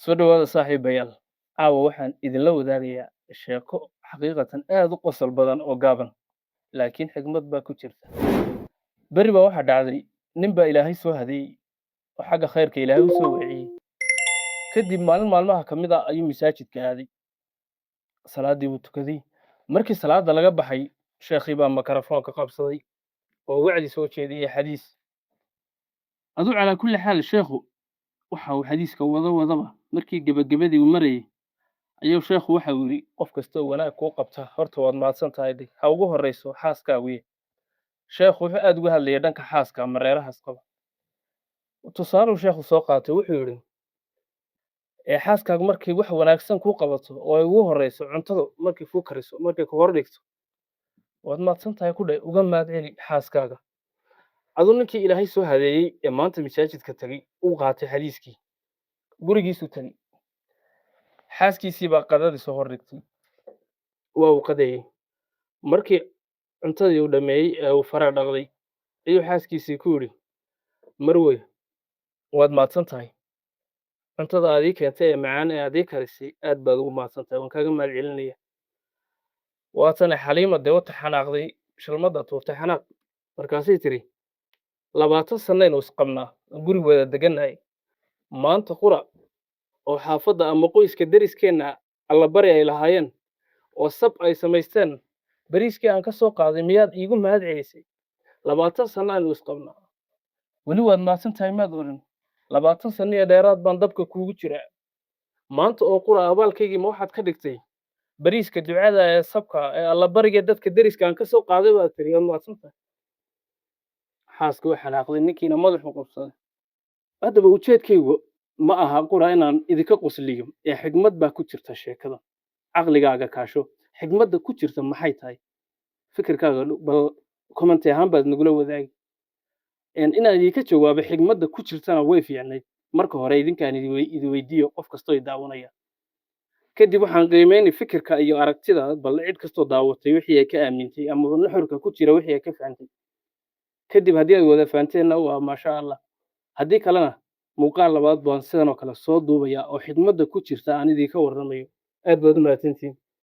Soo dhawaada saaxiibayaal. Caawa waxaan idinla wadaagayaa sheeko xaqiiqatan aad u qosol badan oo gaaban, laakiin xigmad baa ku jirta. Beri baa waxaa dhacday, nin baa Ilaahay soo hadeeyey oo xagga khayrka Ilaahay u soo wiciyey. Kadib maalin maalmaha ka mid ah ayuu masaajidka aaday. Salaaddii buu tukaday. Markii salaadda laga baxay, sheekhii baa makarafoonka qabsaday oo wacdi soo jeediyey xadiis. Aduu calaa kulli xaal sheekhu waxa uu xadiiska wadaba markii gebagabadii uu marayay ayuu sheekhu waxa uu yidhi qof kasta oo wanaag kuu qabta horta waad mahadsan tahay dheh ha ugu horreyso xaaskaaguye. Sheekhu wuxuu aad uga hadlayay dhanka xaaska ama reerahaas qaba. Tusaaluu sheekhu soo qaatay wuxuu yidhi xaaskaagu markay wax wanaagsan kuu qabato oo ay ugu horreyso cuntada markay kuu kariso markay ku hor dhigto waad mahadsan tahay ku dheh uga mahad celi xaaskaaga. Aduu ninkii Ilaahay soo hadeeyey ee maanta masaajidka tagay uu qaatay xadiiskii gurigiisuu tagay. Xaaskiisii baa qadadii soo hor dhigtay waa uu qadeeyey. Markii cuntadii uu dhameeyey ee uu fara dhaqday ayuu xaaskiisii ku yidhi marwey waad mahadsan tahay cuntada aad ii keentay ee macaan ee aad ii karisay aad baad ugu mahadsan tahay waan kaaga mahad celinaya. Waatana Xaliima dee wata xanaaqday shilmadda tuurtay xanaaq markaasay tiri 20 sanaynu isqabnaa guri wada degannahay maanta qura oo xaafadda ama qoyska deriskeenna alla bari ay lahaayeen oo sab ay samaysteen bariiskii aan ka soo qaaday miyaad iigu mahad celisay 20 sano aynu isqabnaa weli waad mahadsan tahay maad odhan 20 sano iyo dheeraad baan dabka kuugu jiraa maanta oo qura abaalkaygii ma waxaad ka dhigtay bariiska ducada ee sabka ee alla bariga dadka deriska aan ka soo qaaday baad tiri waad mahadsan tahay. Xaaska way xanaaqday ninkiina madaxu qabsaday. Haddaba ujeedkaygu ma aha qura inaan idinka qosliyo ee xigmad baa ku jirta sheekada. Caqligaaga kaasho xigmadda ku jirta maxay tahay fikirkaaga bal comment ahaan baad nagula wadaagi inaad idinka jawaabo xigmadda ku jirtana way fiicnayd marka hore idinkaan idin weydiiyo qof kastoo i daawanaya. Kadib waxaan qiimeynay fikirka iyo aragtida bal cid kastoo daawatay wixii ay ka aamintay ama nuxurka ku jira wixii ay ka fahantay. Kadib haddii ay wada fahanteena waa maasha Allah. Haddii kalena muuqaal labaad baan sidan oo kale soo duubaya oo xigmadda ku jirta aan idinka warramayo. Aad baad u mahadsantihiin.